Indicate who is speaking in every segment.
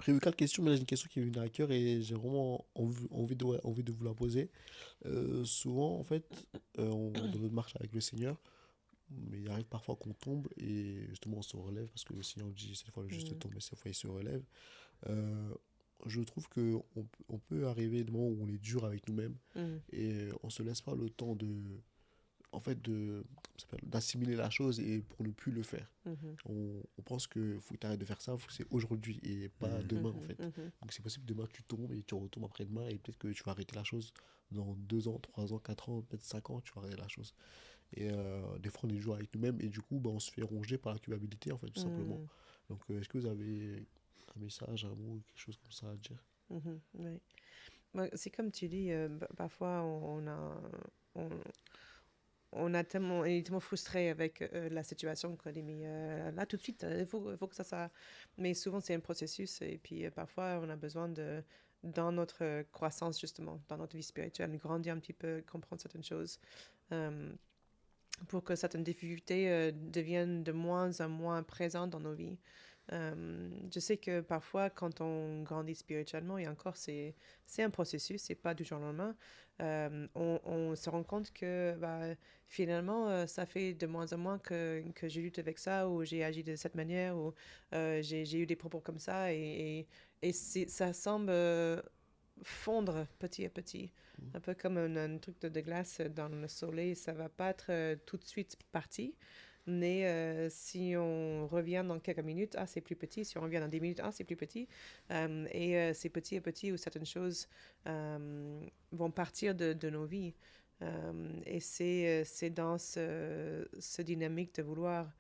Speaker 1: prévu quatre questions, mais là j'ai une question qui est venue à cœur et j'ai vraiment envie de vous la poser. Souvent, en fait, dans notre marche avec le Seigneur, mais il arrive parfois qu'on tombe et justement on se relève parce que le Seigneur dit cette fois le juste
Speaker 2: Mhm,
Speaker 1: tombe et cette fois il se relève. Euh, je trouve que on peut arriver à des moments où on est dur avec nous-mêmes
Speaker 2: mhm,
Speaker 1: et on se laisse pas le temps en fait, d'assimiler la chose et pour ne plus le faire.
Speaker 2: mhm,
Speaker 1: On pense que faut que tu arrêtes de faire ça, faut que c'est aujourd'hui et pas
Speaker 3: Mhm.
Speaker 1: demain en
Speaker 2: mhm,
Speaker 1: fait.
Speaker 2: mhm,
Speaker 1: Donc c'est possible demain tu tombes et tu retombes après-demain et peut-être que tu vas arrêter la chose dans 2 ans, 3 ans, 4 ans, peut-être 5 ans, tu vas arrêter la chose. Et des fois on est toujours avec nous-mêmes et du coup bah, on se fait ronger par la culpabilité en fait tout simplement.
Speaker 2: mhm,
Speaker 1: Donc est-ce que vous avez un message, un mot, quelque chose comme ça à dire?
Speaker 2: mhm, ouais. Ouais, c'est comme tu dis, parfois on, on est tellement frustré avec la situation qu'on dit, mais là tout de suite, il faut que ça. Mais souvent c'est un processus et puis parfois on a besoin dans notre croissance justement, dans notre vie spirituelle, grandir un petit peu, comprendre certaines choses. euh, pour que certaines difficultés deviennent de moins en moins présentes dans nos vies. Je sais que parfois, quand on grandit spirituellement, et encore, c'est un processus, c'est pas du jour au lendemain, on se rend compte que bah, finalement, ça fait de moins en moins que je lutte avec ça, ou j'ai agi de cette manière, ou j'ai eu des propos comme ça, et ça semble fondre petit à petit. Un peu comme un truc de glace dans le soleil, ça va pas être tout de suite parti. Mais si on revient dans quelques minutes, ah, c'est plus petit. Si on revient dans 10 minutes, ah, c'est plus petit. C'est petit à petit où certaines choses vont partir de nos vies. Et c'est dans ce dynamique de vouloir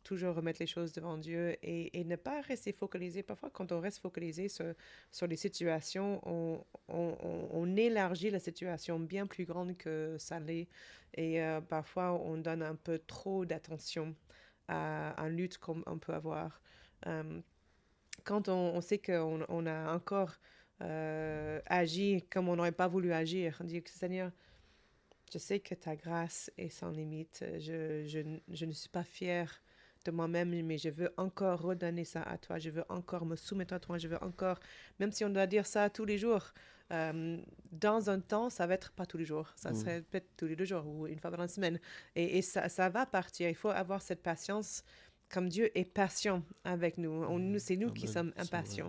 Speaker 2: toujours remettre les choses devant Dieu et ne pas rester focalisé. Parfois, quand on reste focalisé sur les situations, on élargit la situation bien plus grande que ça l'est. Et parfois, on donne un peu trop d'attention à une lutte qu'on peut avoir. Euh, Quand on sait qu'on a encore agi comme on n'aurait pas voulu agir, on dit que Seigneur, je sais que ta grâce est sans limite. Je ne suis pas fière de moi-même, mais je veux encore redonner ça à toi. Je veux encore me soumettre à toi. Je veux encore, même si on doit dire ça tous les jours, euh, dans un temps, ça va être pas tous les jours. Ça
Speaker 1: Mm.
Speaker 2: serait peut-être tous les 2 jours ou une fois dans la semaine. Et ça va partir. Il faut avoir cette patience comme Dieu est patient avec nous. C'est nous qui
Speaker 1: Amen,
Speaker 2: sommes
Speaker 1: c'est vrai.
Speaker 2: impatients.